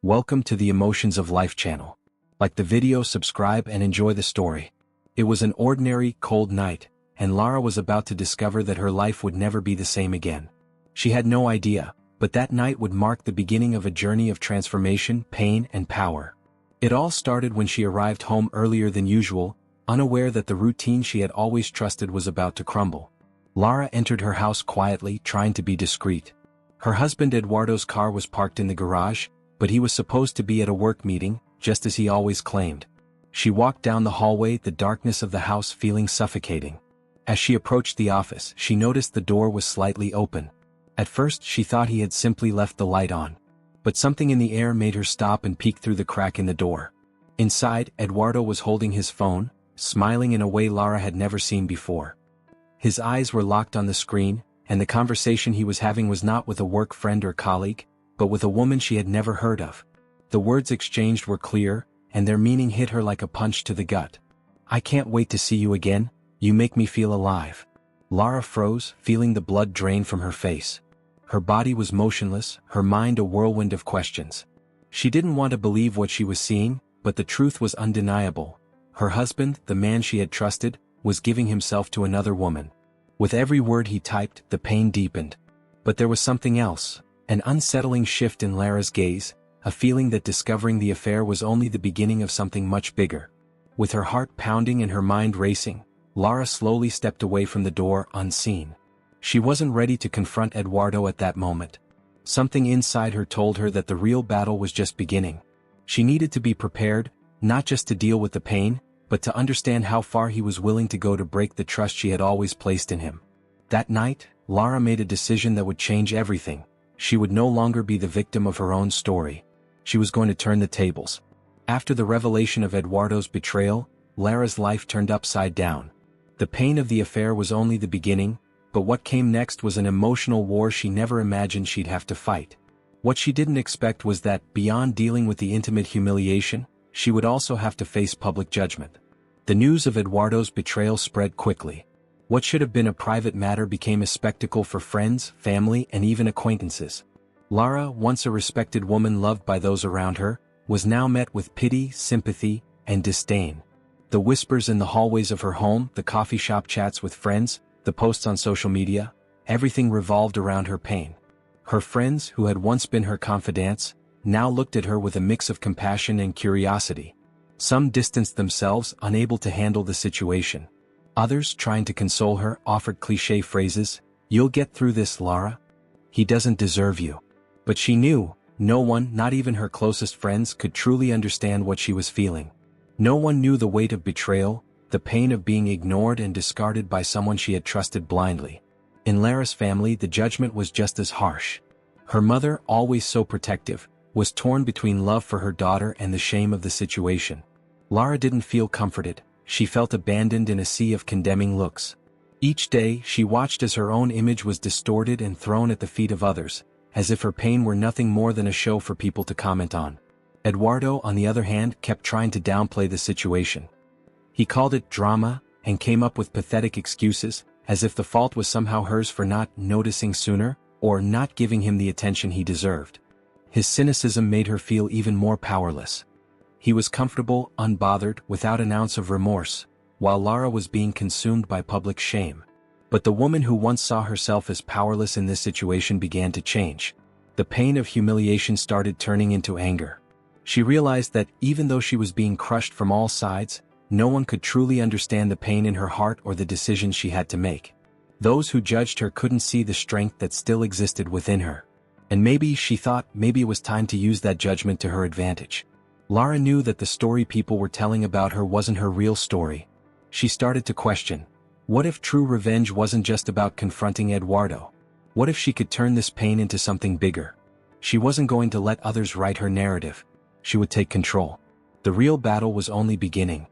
Welcome to the Emotions of Life channel. Like the video, subscribe and enjoy the story. It was an ordinary, cold night, and Lara was about to discover that her life would never be the same again. She had no idea, but that night would mark the beginning of a journey of transformation, pain, and power. It all started when she arrived home earlier than usual, unaware that the routine she had always trusted was about to crumble. Lara entered her house quietly, trying to be discreet. Her husband Eduardo's car was parked in the garage, but he was supposed to be at a work meeting, just as he always claimed. She walked down the hallway, the darkness of the house feeling suffocating. As she approached the office, she noticed the door was slightly open. At first she thought he had simply left the light on. But something in the air made her stop and peek through the crack in the door. Inside, Eduardo was holding his phone, smiling in a way Lara had never seen before. His eyes were locked on the screen, and the conversation he was having was not with a work friend or colleague, but with a woman she had never heard of. The words exchanged were clear, and their meaning hit her like a punch to the gut. "I can't wait to see you again, you make me feel alive." Lara froze, feeling the blood drain from her face. Her body was motionless, her mind a whirlwind of questions. She didn't want to believe what she was seeing, but the truth was undeniable. Her husband, the man she had trusted, was giving himself to another woman. With every word he typed, the pain deepened. But there was something else. An unsettling shift in Lara's gaze, a feeling that discovering the affair was only the beginning of something much bigger. With her heart pounding and her mind racing, Lara slowly stepped away from the door, unseen. She wasn't ready to confront Eduardo at that moment. Something inside her told her that the real battle was just beginning. She needed to be prepared, not just to deal with the pain, but to understand how far he was willing to go to break the trust she had always placed in him. That night, Lara made a decision that would change everything. She would no longer be the victim of her own story. She was going to turn the tables. After the revelation of Eduardo's betrayal, Lara's life turned upside down. The pain of the affair was only the beginning, but what came next was an emotional war she never imagined she'd have to fight. What she didn't expect was that, beyond dealing with the intimate humiliation, she would also have to face public judgment. The news of Eduardo's betrayal spread quickly. What should have been a private matter became a spectacle for friends, family, and even acquaintances. Lara, once a respected woman loved by those around her, was now met with pity, sympathy, and disdain. The whispers in the hallways of her home, the coffee shop chats with friends, the posts on social media, everything revolved around her pain. Her friends, who had once been her confidants, now looked at her with a mix of compassion and curiosity. Some distanced themselves, unable to handle the situation. Others, trying to console her, offered cliché phrases, "You'll get through this, Lara. He doesn't deserve you." But she knew, no one, not even her closest friends, could truly understand what she was feeling. No one knew the weight of betrayal, the pain of being ignored and discarded by someone she had trusted blindly. In Lara's family, the judgment was just as harsh. Her mother, always so protective, was torn between love for her daughter and the shame of the situation. Lara didn't feel comforted. She felt abandoned in a sea of condemning looks. Each day, she watched as her own image was distorted and thrown at the feet of others, as if her pain were nothing more than a show for people to comment on. Eduardo, on the other hand, kept trying to downplay the situation. He called it drama, and came up with pathetic excuses, as if the fault was somehow hers for not noticing sooner, or not giving him the attention he deserved. His cynicism made her feel even more powerless. He was comfortable, unbothered, without an ounce of remorse, while Lara was being consumed by public shame. But the woman who once saw herself as powerless in this situation began to change. The pain of humiliation started turning into anger. She realized that, even though she was being crushed from all sides, no one could truly understand the pain in her heart or the decisions she had to make. Those who judged her couldn't see the strength that still existed within her. And maybe, she thought, maybe it was time to use that judgment to her advantage. Lara knew that the story people were telling about her wasn't her real story. She started to question, what if true revenge wasn't just about confronting Eduardo? What if she could turn this pain into something bigger? She wasn't going to let others write her narrative. She would take control. The real battle was only beginning.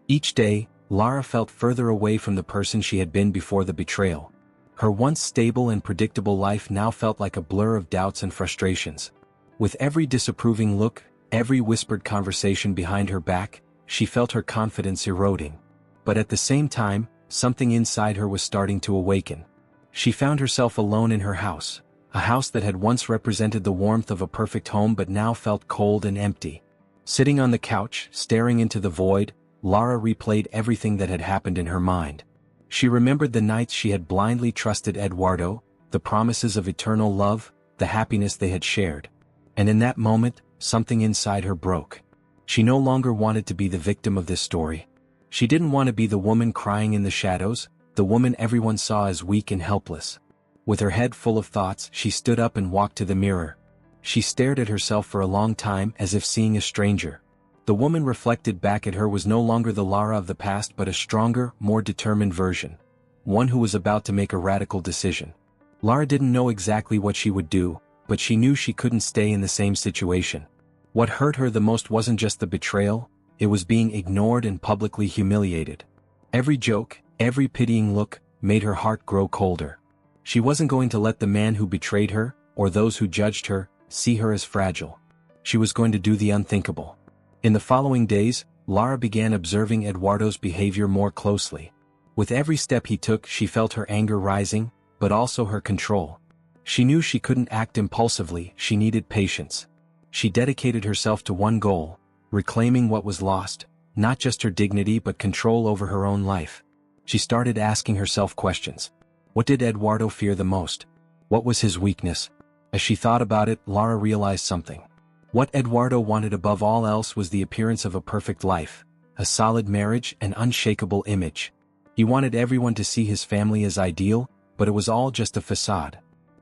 Each day, Lara felt further away from the person she had been before the betrayal. Her once stable and predictable life now felt like a blur of doubts and frustrations. With every disapproving look, every whispered conversation behind her back, she felt her confidence eroding. But at the same time, something inside her was starting to awaken. She found herself alone in her house. a house that had once represented the warmth of a perfect home but now felt cold and empty. Sitting on the couch, staring into the void, Lara replayed everything that had happened in her mind. She remembered the nights she had blindly trusted Eduardo, the promises of eternal love, the happiness they had shared. And in that moment, something inside her broke. She no longer wanted to be the victim of this story. She didn't want to be the woman crying in the shadows, the woman everyone saw as weak and helpless. With her head full of thoughts, she stood up and walked to the mirror. She stared at herself for a long time as if seeing a stranger. The woman reflected back at her was no longer the Lara of the past but a stronger, more determined version. One who was about to make a radical decision. Lara didn't know exactly what she would do, but she knew she couldn't stay in the same situation. What hurt her the most wasn't just the betrayal, it was being ignored and publicly humiliated. Every joke, every pitying look, made her heart grow colder. She wasn't going to let the man who betrayed her, or those who judged her, see her as fragile. She was going to do the unthinkable. In the following days, Lara began observing Eduardo's behavior more closely. With every step he took, she felt her anger rising, but also her control. She knew she couldn't act impulsively, she needed patience. She dedicated herself to one goal, reclaiming what was lost, not just her dignity but control over her own life. She started asking herself questions. What did Eduardo fear the most? What was his weakness? As she thought about it, Lara realized something. What Eduardo wanted above all else was the appearance of a perfect life, a solid marriage, an unshakable image. He wanted everyone to see his family as ideal, but it was all just a facade.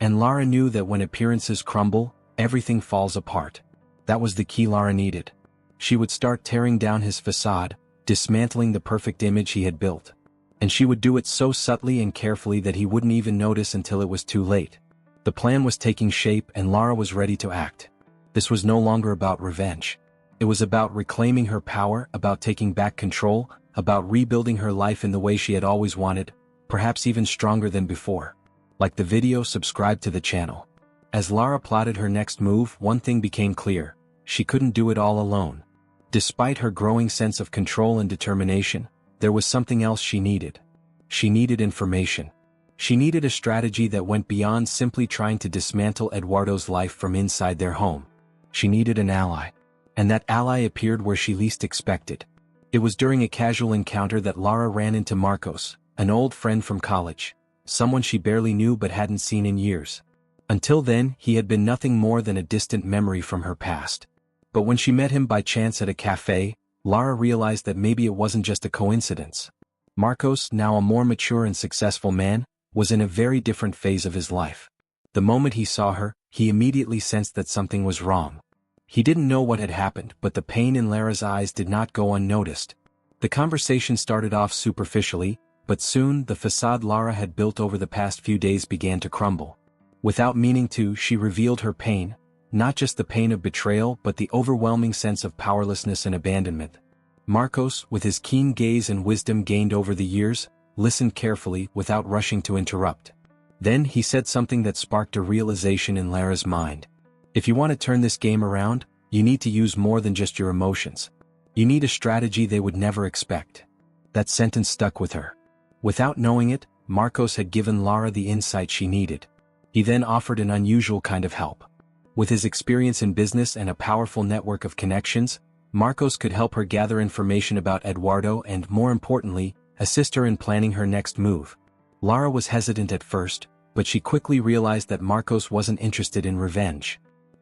And Lara knew that when appearances crumble, everything falls apart. That was the key Lara needed. She would start tearing down his facade, dismantling the perfect image he had built. And she would do it so subtly and carefully that he wouldn't even notice until it was too late. The plan was taking shape and Lara was ready to act. This was no longer about revenge. It was about reclaiming her power, about taking back control, about rebuilding her life in the way she had always wanted, perhaps even stronger than before. Like the video, subscribe to the channel. As Lara plotted her next move, one thing became clear. She couldn't do it all alone. Despite her growing sense of control and determination, there was something else she needed. She needed information. She needed a strategy that went beyond simply trying to dismantle Eduardo's life from inside their home. She needed an ally. And that ally appeared where she least expected. It was during a casual encounter that Lara ran into Marcos, an old friend from college. Someone she barely knew but hadn't seen in years. Until then, he had been nothing more than a distant memory from her past. But when she met him by chance at a cafe, Lara realized that maybe it wasn't just a coincidence. Marcos, now a more mature and successful man, was in a very different phase of his life. The moment he saw her, he immediately sensed that something was wrong. He didn't know what had happened, but the pain in Lara's eyes did not go unnoticed. The conversation started off superficially, but soon the facade Lara had built over the past few days began to crumble. Without meaning to, she revealed her pain, not just the pain of betrayal but the overwhelming sense of powerlessness and abandonment. Marcos, with his keen gaze and wisdom gained over the years, listened carefully without rushing to interrupt. Then he said something that sparked a realization in Lara's mind. If you want to turn this game around, you need to use more than just your emotions. You need a strategy they would never expect. That sentence stuck with her. Without knowing it, Marcos had given Lara the insight she needed. He then offered an unusual kind of help. With his experience in business and a powerful network of connections, Marcos could help her gather information about Eduardo and, more importantly, assist her in planning her next move. Lara was hesitant at first, but she quickly realized that Marcos wasn't interested in revenge.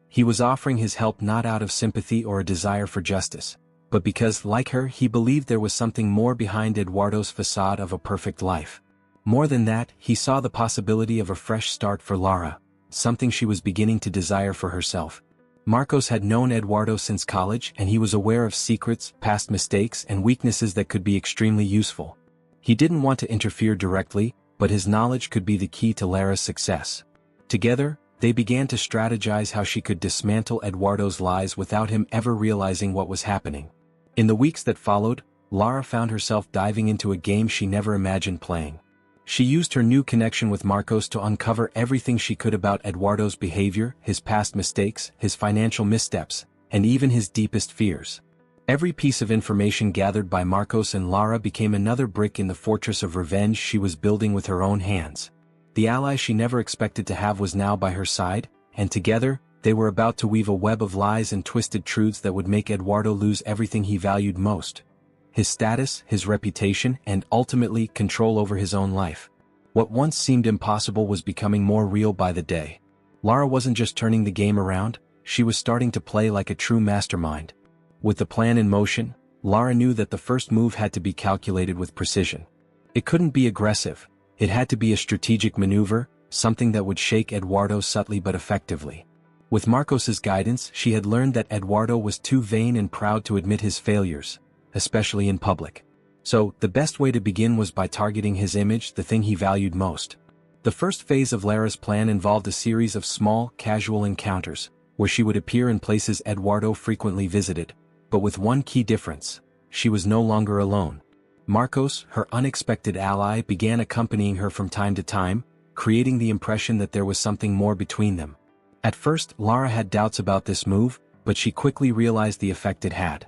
He was offering his help not out of sympathy or a desire for justice, but because, like her, he believed there was something more behind Eduardo's facade of a perfect life. More than that, he saw the possibility of a fresh start for Lara, something she was beginning to desire for herself. Marcos had known Eduardo since college and he was aware of secrets, past mistakes, and weaknesses that could be extremely useful. He didn't want to interfere directly, but his knowledge could be the key to Lara's success. Together, they began to strategize how she could dismantle Eduardo's lies without him ever realizing what was happening. In the weeks that followed, Lara found herself diving into a game she never imagined playing. She used her new connection with Marcos to uncover everything she could about Eduardo's behavior, his past mistakes, his financial missteps, and even his deepest fears. Every piece of information gathered by Marcos and Lara became another brick in the fortress of revenge she was building with her own hands. The ally she never expected to have was now by her side, and together, they were about to weave a web of lies and twisted truths that would make Eduardo lose everything he valued most: his status, his reputation, and ultimately control over his own life. What once seemed impossible was becoming more real by the day. Lara wasn't just turning the game around, she was starting to play like a true mastermind. With the plan in motion, Lara knew that the first move had to be calculated with precision. It couldn't be aggressive, it had to be a strategic maneuver, something that would shake Eduardo subtly but effectively. With Marcos's guidance, she had learned that Eduardo was too vain and proud to admit his failures, especially in public. So, the best way to begin was by targeting his image, the thing he valued most. The first phase of Lara's plan involved a series of small, casual encounters, where she would appear in places Eduardo frequently visited, but with one key difference: she was no longer alone. Marcos, her unexpected ally, began accompanying her from time to time, creating the impression that there was something more between them. At first, Lara had doubts about this move, but she quickly realized the effect it had.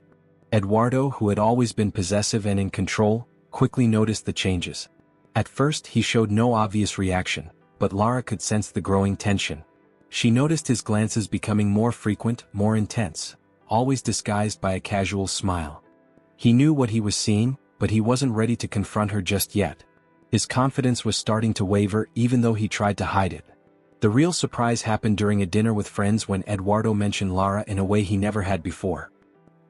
Eduardo, who had always been possessive and in control, quickly noticed the changes. At first he showed no obvious reaction, but Lara could sense the growing tension. She noticed his glances becoming more frequent, more intense, always disguised by a casual smile. He knew what he was seeing, but he wasn't ready to confront her just yet. His confidence was starting to waver even though he tried to hide it. The real surprise happened during a dinner with friends when Eduardo mentioned Lara in a way he never had before.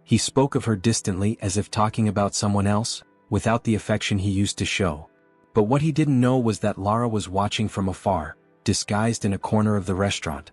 He spoke of her distantly as if talking about someone else, without the affection he used to show. But what he didn't know was that Lara was watching from afar, disguised in a corner of the restaurant.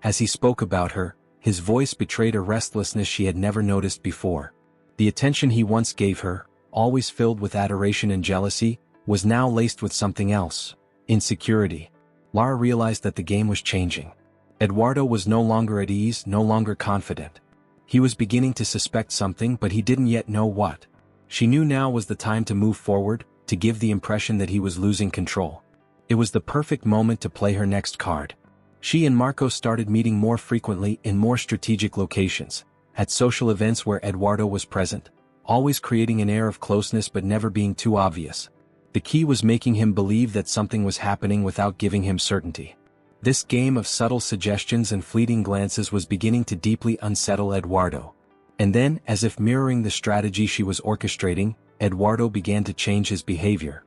As he spoke about her, his voice betrayed a restlessness she had never noticed before. The attention he once gave her, always filled with adoration and jealousy, was now laced with something else: insecurity. Lara realized that the game was changing. Eduardo was no longer at ease, no longer confident. He was beginning to suspect something, but he didn't yet know what. She knew now was the time to move forward, to give the impression that he was losing control. It was the perfect moment to play her next card. She and Marcos started meeting more frequently in more strategic locations, at social events where Eduardo was present, always creating an air of closeness but never being too obvious. The key was making him believe that something was happening without giving him certainty. This game of subtle suggestions and fleeting glances was beginning to deeply unsettle Eduardo. And then, as if mirroring the strategy she was orchestrating, Eduardo began to change his behavior.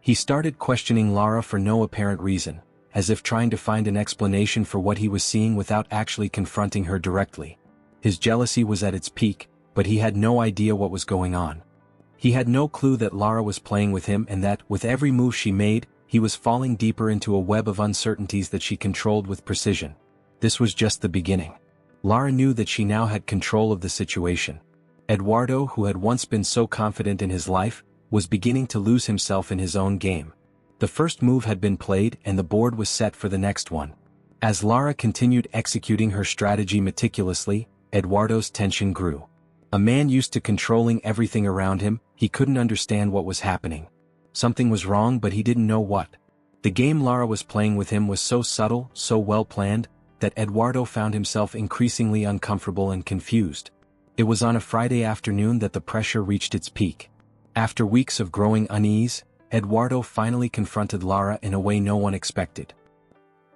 He started questioning Lara for no apparent reason, as if trying to find an explanation for what he was seeing without actually confronting her directly. His jealousy was at its peak, but he had no idea what was going on. He had no clue that Lara was playing with him and that, with every move she made, he was falling deeper into a web of uncertainties that she controlled with precision. This was just the beginning. Lara knew that she now had control of the situation. Eduardo, who had once been so confident in his life, was beginning to lose himself in his own game. The first move had been played and the board was set for the next one. As Lara continued executing her strategy meticulously, Eduardo's tension grew. A man used to controlling everything around him, he couldn't understand what was happening. Something was wrong, but he didn't know what. The game Lara was playing with him was so subtle, so well planned, that Eduardo found himself increasingly uncomfortable and confused. It was on a Friday afternoon that the pressure reached its peak. After weeks of growing unease, Eduardo finally confronted Lara in a way no one expected.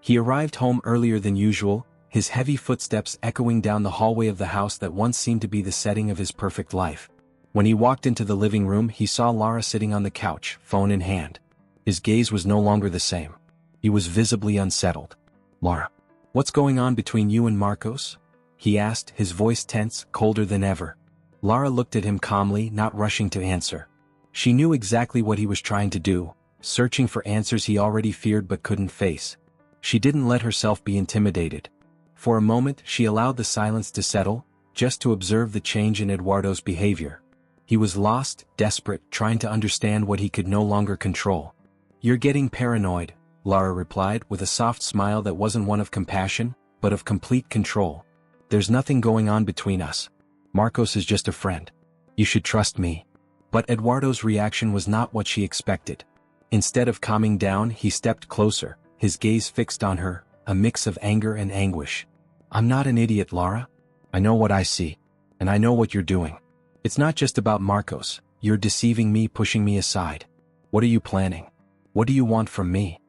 He arrived home earlier than usual, his heavy footsteps echoing down the hallway of the house that once seemed to be the setting of his perfect life. When he walked into the living room, he saw Lara sitting on the couch, phone in hand. His gaze was no longer the same. He was visibly unsettled. "Lara, what's going on between you and Marcos?" he asked, his voice tense, colder than ever. Lara looked at him calmly, not rushing to answer. She knew exactly what he was trying to do, searching for answers he already feared but couldn't face. She didn't let herself be intimidated. For a moment, she allowed the silence to settle, just to observe the change in Eduardo's behavior. He was lost, desperate, trying to understand what he could no longer control. "You're getting paranoid," Lara replied with a soft smile that wasn't one of compassion, but of complete control. "There's nothing going on between us. Marcos is just a friend. You should trust me." But Eduardo's reaction was not what she expected. Instead of calming down, he stepped closer, his gaze fixed on her, a mix of anger and anguish. "I'm not an idiot, Lara. I know what I see. And I know what you're doing. It's not just about Marcos. You're deceiving me, pushing me aside. What are you planning? What do you want from me?"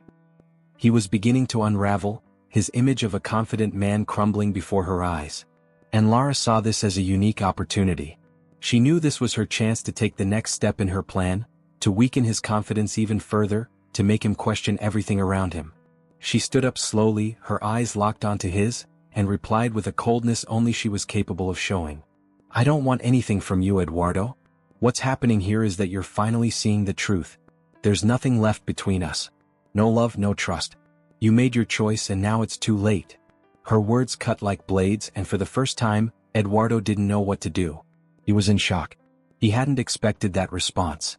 He was beginning to unravel, his image of a confident man crumbling before her eyes. And Lara saw this as a unique opportunity. She knew this was her chance to take the next step in her plan, to weaken his confidence even further, to make him question everything around him. She stood up slowly, her eyes locked onto his, and replied with a coldness only she was capable of showing. "I don't want anything from you, Eduardo. What's happening here is that you're finally seeing the truth. There's nothing left between us. No love, no trust. You made your choice and now it's too late." Her words cut like blades, and for the first time, Eduardo didn't know what to do. He was in shock. He hadn't expected that response.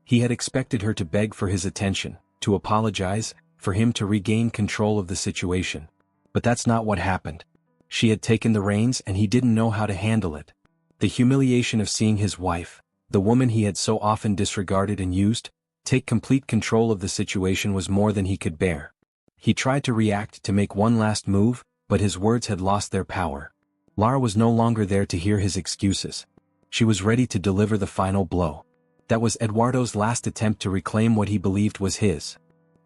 He had expected her to beg for his attention, to apologize, for him to regain control of the situation. But that's not what happened. She had taken the reins and he didn't know how to handle it. The humiliation of seeing his wife, the woman he had so often disregarded and used, take complete control of the situation was more than he could bear. He tried to react, to make one last move, but his words had lost their power. Lara was no longer there to hear his excuses. She was ready to deliver the final blow. That was Eduardo's last attempt to reclaim what he believed was his.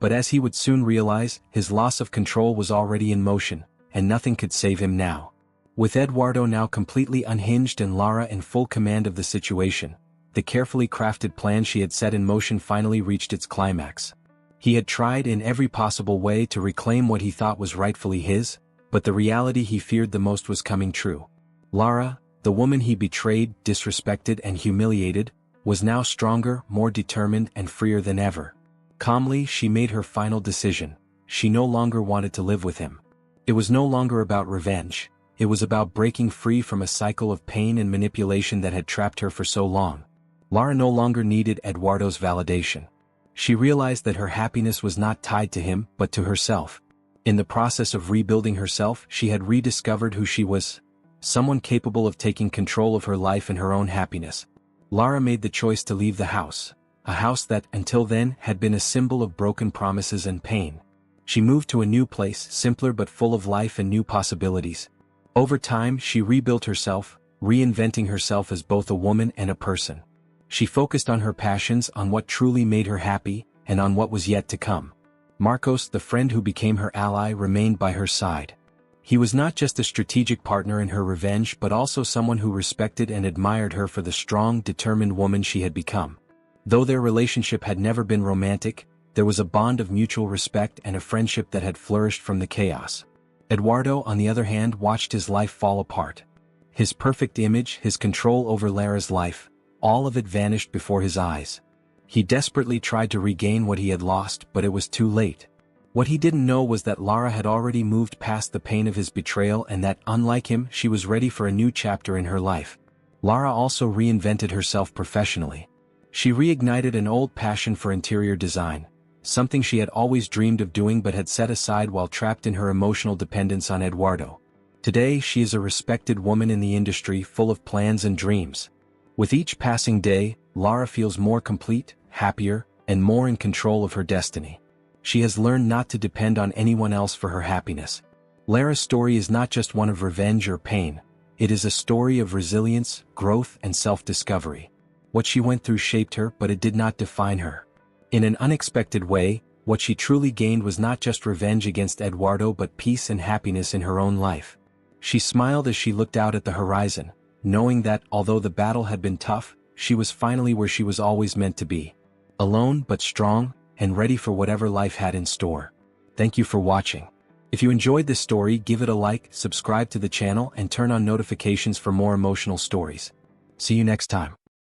But as he would soon realize, his loss of control was already in motion, and nothing could save him now. With Eduardo now completely unhinged and Lara in full command of the situation, the carefully crafted plan she had set in motion finally reached its climax. He had tried in every possible way to reclaim what he thought was rightfully his, but the reality he feared the most was coming true. Lara, the woman he betrayed, disrespected and humiliated, was now stronger, more determined and freer than ever. Calmly, she made her final decision. She no longer wanted to live with him. It was no longer about revenge. It was about breaking free from a cycle of pain and manipulation that had trapped her for so long. Lara no longer needed Eduardo's validation. She realized that her happiness was not tied to him, but to herself. In the process of rebuilding herself, she had rediscovered who she was. Someone capable of taking control of her life and her own happiness. Lara made the choice to leave the house. A house that, until then, had been a symbol of broken promises and pain. She moved to a new place, simpler but full of life and new possibilities. Over time, she rebuilt herself, reinventing herself as both a woman and a person. She focused on her passions, on what truly made her happy, and on what was yet to come. Marcos, the friend who became her ally, remained by her side. He was not just a strategic partner in her revenge but also someone who respected and admired her for the strong, determined woman she had become. Though their relationship had never been romantic, there was a bond of mutual respect and a friendship that had flourished from the chaos. Eduardo, on the other hand, watched his life fall apart. His perfect image, his control over Lara's life, all of it vanished before his eyes. He desperately tried to regain what he had lost, but it was too late. What he didn't know was that Lara had already moved past the pain of his betrayal and that, unlike him, she was ready for a new chapter in her life. Lara also reinvented herself professionally. She reignited an old passion for interior design, something she had always dreamed of doing but had set aside while trapped in her emotional dependence on Eduardo. Today, she is a respected woman in the industry, full of plans and dreams. With each passing day, Lara feels more complete, happier, and more in control of her destiny. She has learned not to depend on anyone else for her happiness. Lara's story is not just one of revenge or pain. It is a story of resilience, growth, and self-discovery. What she went through shaped her, but it did not define her. In an unexpected way, what she truly gained was not just revenge against Eduardo but peace and happiness in her own life. She smiled as she looked out at the horizon, knowing that, although the battle had been tough, she was finally where she was always meant to be. Alone but strong, and ready for whatever life had in store. Thank you for watching. If you enjoyed this story, give it a like, subscribe to the channel, and turn on notifications for more emotional stories. See you next time.